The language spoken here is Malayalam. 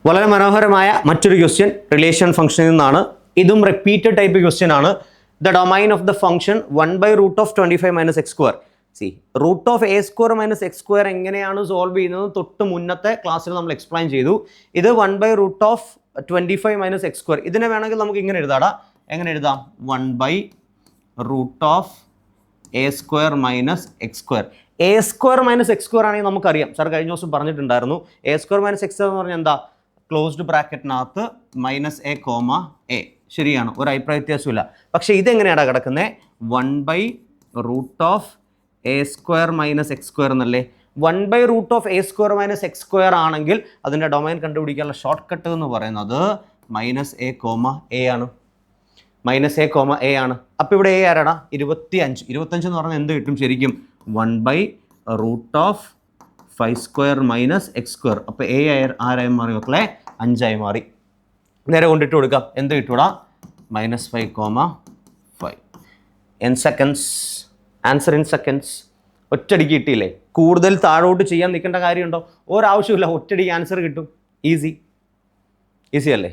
വളരെ മനോഹരമായ മറ്റൊരു ക്വസ്റ്റ്യൻ റിലേഷൻ ഫംഗ്ഷനിൽ നിന്നാണ്. ഇതും റിപ്പീറ്റഡ് ടൈപ്പ് ക്വസ്റ്റ്യൻ ആണ്. The domain of the function 1/√25 - x². C √(a²) - x² എങ്ങനെയാണ് സോൾവ് ചെയ്യുന്നത് തൊട്ട് മുന്നത്തെ ക്ലാസ്സിൽ നമ്മൾ എക്സ്പ്ലെയിൻ ചെയ്തു. ഇത് 1/√25 - x². ഇതിനെ വേണമെങ്കിൽ നമുക്ക് ഇങ്ങനെ എഴുതാടാ. എങ്ങനെ എഴുതാം? 1/√(a² - x². a² - x² ആണെങ്കിൽ നമുക്കറിയാം, സാർ കഴിഞ്ഞ ദിവസം പറഞ്ഞിട്ടുണ്ടായിരുന്നു. a² - x² എന്ന് പറഞ്ഞാൽ എന്താ? ക്ലോസ്ഡ് ബ്രാക്കറ്റിനകത്ത് -a, ശരിയാണ്, ഒരു അഭിപ്രായ വ്യത്യാസമില്ല. പക്ഷേ ഇതെങ്ങനെയാണ് കിടക്കുന്നത്? 1/√(a² - x² എന്നല്ലേ? 1/√(a² - x² ആണെങ്കിൽ അതിൻ്റെ ഡൊമൈൻ കണ്ടുപിടിക്കാനുള്ള ഷോർട്ട് കട്ട് എന്ന് പറയുന്നത് -a, ആണ്. -a, ആണ്. അപ്പോൾ ഇവിടെ a ആരാടാ? 25 എന്ന് പറഞ്ഞാൽ എന്ത് കിട്ടും ശരിക്കും? 1/√(5² - x². അപ്പോൾ a ആരായി മാറി മക്കളെ? 5 മാറി. നേരെ കൊണ്ടിട്ട് കൊടുക്കാം. എന്ത് കിട്ടൂടാ? -5,5 in seconds. Answer in seconds. ഒറ്റടിക്ക് കിട്ടിയില്ലേ? കൂടുതൽ താഴോട്ട് ചെയ്യാൻ നിൽക്കേണ്ട കാര്യമുണ്ടോ? ഒരാവശ്യമില്ല, ഒറ്റടിക്ക് ആൻസർ കിട്ടും. ഈസി അല്ലേ?